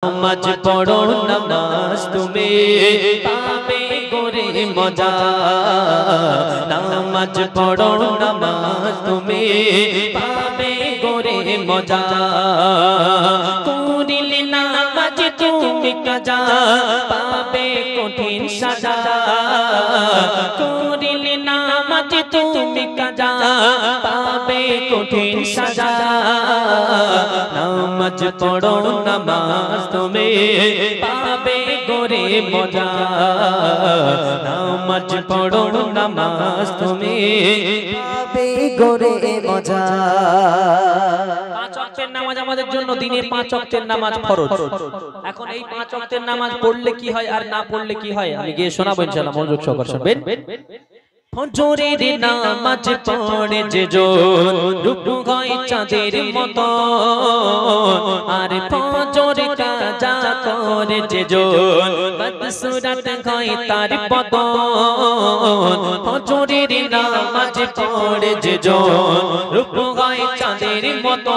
নামাজ পড়ো নামাজ তুমি পাবে গোরে মজা। নামাজ পড়ো নামাজ তুমি পাবে গোরে মজা। করিলে নামাজ তুমি কাজা পাবে কঠিন সাজা। করিলে নামাজ তুমি কাজা পাবে কঠিন সাজা। নামাজ পড়ো নামাজ তুমি পাবে গোরে মজা। নামাজ পড়ো নামাজ তুমি পাবে গোরে মজা। পাঁচ ওয়াক্তের নামাজ আমাদের জন্য দিনের 5 ওয়াক্তের নামাজ ফরজ। এখন এই 5 ওয়াক্তের নামাজ পড়লে কি হয় আর না পড়লে কি হয় আমি গিয়ে শোনাবো ইনশাআল্লাহ। মনোযোগ সহকারে শুনবেন। ফজরের নামাজ পড়ে যে জন রূপু হয় চাঁদের মতো। আর ফজর কাজা করে যে জন বদসুরত হয় তার বদন। ফজরের নামাজ পড়ে যে জন রূপু হয় চাঁদের মতো।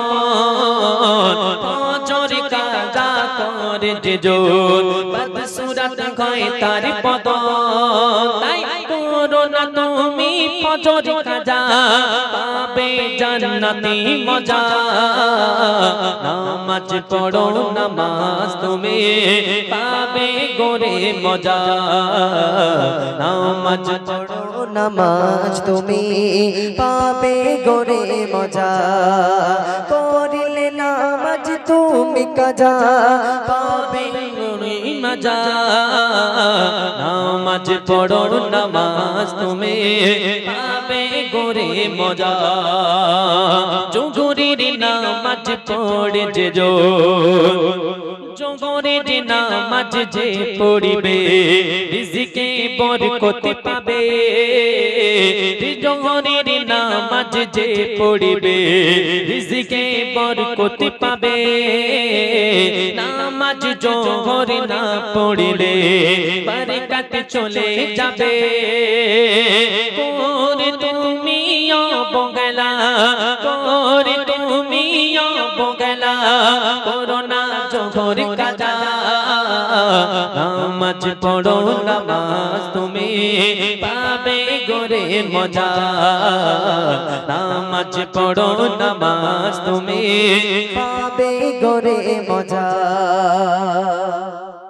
ফজর কাজা করে যে জন বদসুরত হয় তার বদন। তাই করো না তুমি ফজর কাজা পাবে জান্নাতি মজা। নামাজ পড়ো নামাজ তুমি পাবে গোরে মজা। নামাজ পড়ো নামাজ তুমি পাবে গোরে মজা। করিলে নামাজ তুমি কাজা পাবে গোরে মজা। নামাজ পড়ো নামাজ তুমি পাবে গোরে মজা। জোহরের নামাজ পড়ে যে জোহরের নামাজ যে পড়িবে রিজিকে বরকত পাবে। জোহরের নামাজ যে পড়িবে রিজিকে বরকত পাবে। নামাজ জোহর না পড়িলে বরকত চলে যাবে। কোরে তুমি অবহেলা কোরে তুমি অবহেলা করোনা জোহর কাজা। নামাজ পড়ো নামাজ তুমি পাবে গোরে মজা। নামাজ পড়ো নামাজ তুমি পাবে গোরে মজা।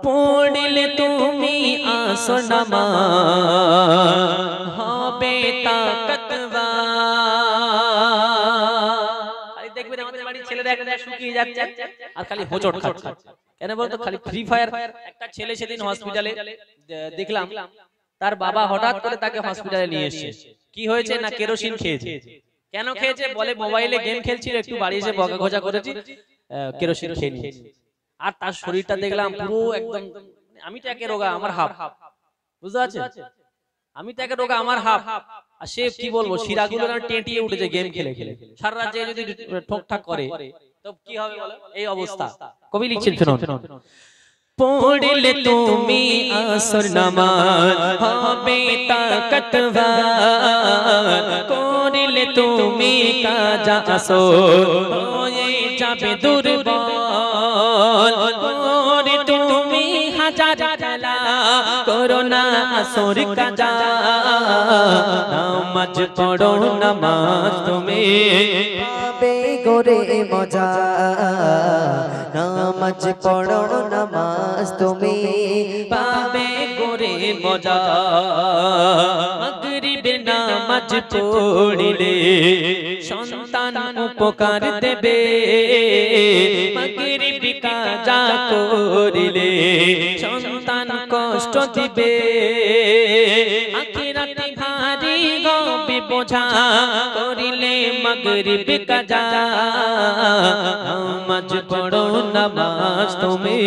পড়লে তুমি আসর নামাজ হবে তাকতওয়ার। দেখবেন আমাদের বাড়ির ছেলেরা একটা শুকিয়ে যাচ্ছে আর খালি হোঁচট খাচ্ছে। কেন বলতো খালি ফ্রি ফায়ার। একটা ছেলে সেদিন হসপিটালে দেখলাম তার বাবা হঠাৎ করে তাকে হসপিটালে নিয়ে এসেছে। কি হয়েছে না কেরোসিন খেয়েছে। কেন খেয়েছে বলে মোবাইলে গেম খেলছিল একটু বাড়ি এসে বকা ঘোজা করেছি কেরোসিন খেয়ে নিয়েছে। আর তার শরীরটা দেখলাম পুরো একদম আমি তো একে রোগা আমার হাফ বুঝতে পারছেন। আমি তো একে রোগা আমার হাফ। আর সে কি বলবো শিরাগুলো না টেঁটিয়ে উঠেছে গেম খেলে খেলে। সারা রাত যদি ঠকঠাক করে তো কি হবে বলো। এই অবস্থা কবি লিখছেন শুনুন। পড়লে তুমি আসর নামাজ হবে তাকতওয়ার। করলে তুমি কাজা আসর হয়ে যাবে দুর্বল। করে তুমি হাজার খেলা করোনা আসর কাজা। নামাজ পড়ো নামাজ তুমি পাবে গোরে মজা। নামাজ পড়ো নামাজ তুমি পাবে গোরে মজা। মাগরিবের নামাজ পড়িলে সন্তান উপকার দেবে। মাগরিব কাজা করিলে সন্তান কষ্ট দিবে। আখিরাতে ভারী হবে বোঝা করিলে মাগরিব কাজা। নামাজ পড়ো নামাজ তুমি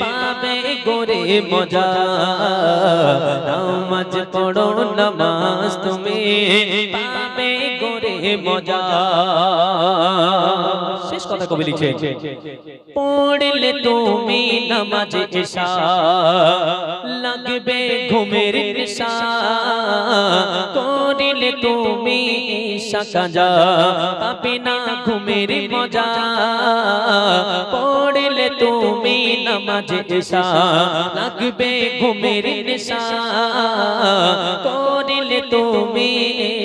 পাবে গোরে মজা। নামাজ পড়ো নামাজ তুমি পাবে গোরে মজা। শেষ কথা কবি লিখছেন, পড়লে তুমি নামাজ এশা লাগবে ঘুমের নেশা, করিলে তুমি ঈশা কাজা পাবে না ঘুমের মজা। পড়লে তুমি নামাজ এশা লাগবে ঘুমের নেশা, করিলে তুমি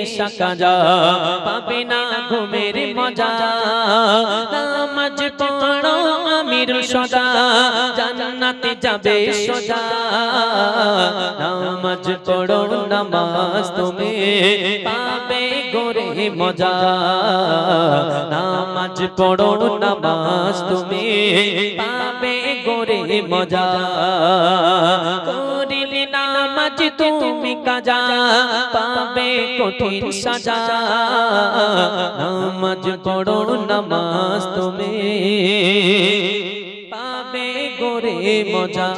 ঈশা কাজা পাবে না ঘুমের মজা। নামাজ পড়ো আমির সদা জান্নাতে যাবে সোজা। নামাজ পড়ো নামাজ তুমি পাবে গোরে মজা। নামাজ পড়ো নামাজ তুমি পাবে গোরে মজা। করিলে নামাজ তুমি কাজা পাবে কঠিন সাজা। নামাজ পড়ো নামাজ তুমি পাবে গোরে মজা।